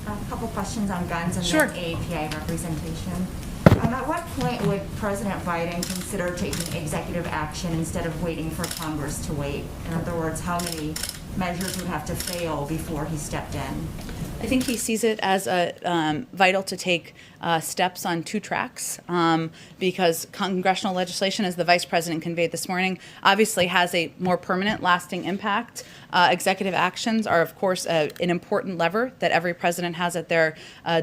A couple questions on guns and Sure. then API representation. At what point would President Biden consider taking executive action instead of waiting for Congress to wait? In other words, how many measures would have to fail before he stepped in? I think he sees it as vital to take steps on two tracks because congressional legislation, as the vice president conveyed this morning, obviously has a more permanent, lasting impact. Executive actions are, of course, an important lever that every president has at their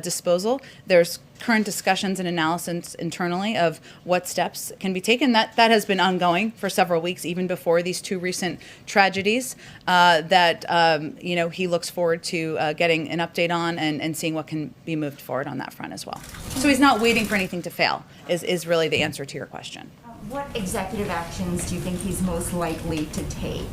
disposal. There's current discussions and analysis internally of what steps can be taken. That has been ongoing for several weeks, even before these two recent tragedies. He looks forward to getting an update on and seeing what can be moved forward on that front as well. So he's not waiting for anything to fail. Is really the answer to your question. What executive actions do you think he's most likely to take?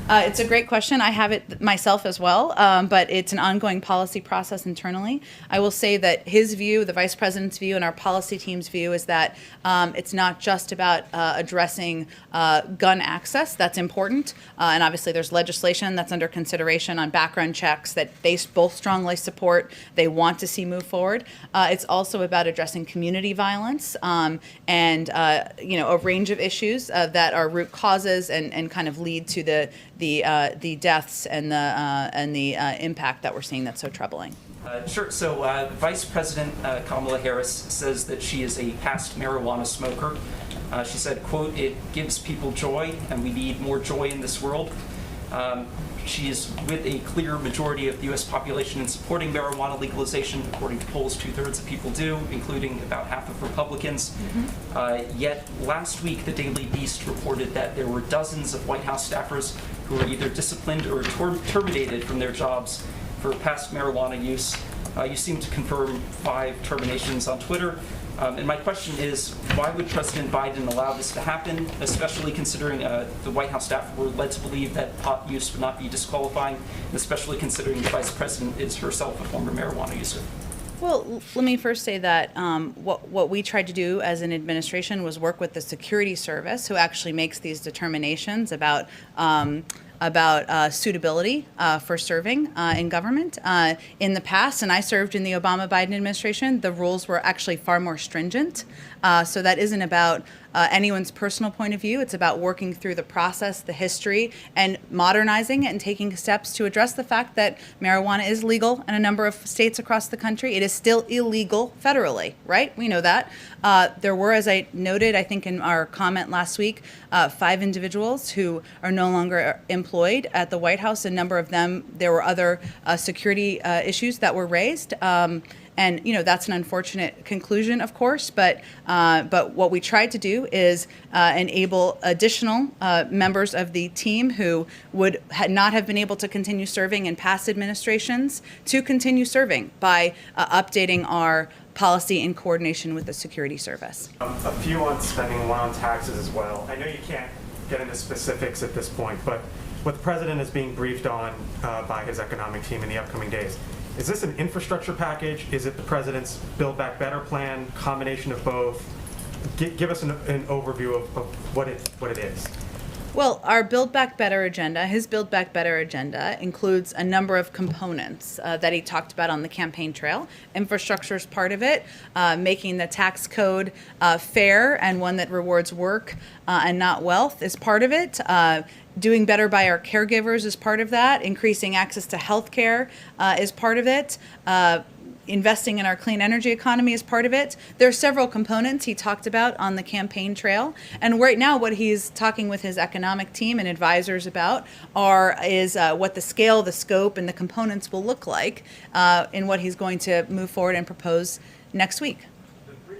It's a great question. I have it myself as well, but it's an ongoing policy process internally. I will say that his view, the vice president's view, and our policy team's view is that it's not just about addressing gun access. That's important. And obviously there's legislation that's under consideration on background checks that they both strongly support. They want to see move forward. It's also about addressing community violence and a range of issues that are root causes and kind of lead to the deaths and the impact that we're seeing that's so troubling. Sure. So Vice President Kamala Harris says that she is a past marijuana smoker. She said, quote, "It gives people joy, and we need more joy in this world." She is with a clear majority of the U.S. population in supporting marijuana legalization. According to polls, 2/3 of people do, including about half of Republicans. Yet last week, the Daily Beast reported that there were dozens of White House staffers who were either disciplined or terminated from their jobs for past marijuana use. You seem to confirm 5 terminations on Twitter. And my question is, why would President Biden allow this to happen, especially considering the White House staff were led to believe that pot use would not be disqualifying, and especially considering the Vice President is herself a former marijuana user? Well, let me first say that what we tried to do as an administration was work with the Security Service, who actually makes these determinations about suitability for serving in government. In the past, and I served in the Obama-Biden administration, the rules were actually far more stringent. So that isn't about anyone's personal point of view. It's about working through the process, the history, and modernizing it and taking steps to address the fact that marijuana is legal in a number of states across the country. It is still illegal federally, right? We know that. There were, as I noted, I think in our comment last week, 5 individuals who are no longer employed at the White House. A number of them, there were other security issues that were raised. And that's an unfortunate conclusion, of course. But what we tried to do is enable additional members of the team who would not have been able to continue serving in past administrations to continue serving by updating our policy in coordination with the Security Service. A few on spending, one on taxes as well. I know you can't get into specifics at this point, but what the president is being briefed on by his economic team in the upcoming days. Is this an infrastructure package? Is it the president's Build Back Better plan? Combination of both? Give us an overview of what it is. Well, our Build Back Better agenda, his Build Back Better agenda, includes a number of components that he talked about on the campaign trail. Infrastructure is part of it, making the tax code fair and one that rewards work and not wealth is part of it. Doing better by our caregivers is part of that. Increasing access to health care is part of it. Investing in our clean energy economy is part of it. There are several components he talked about on the campaign trail. And right now what he's talking with his economic team and advisors about is what the scale, the scope, and the components will look like in what he's going to move forward and propose next week.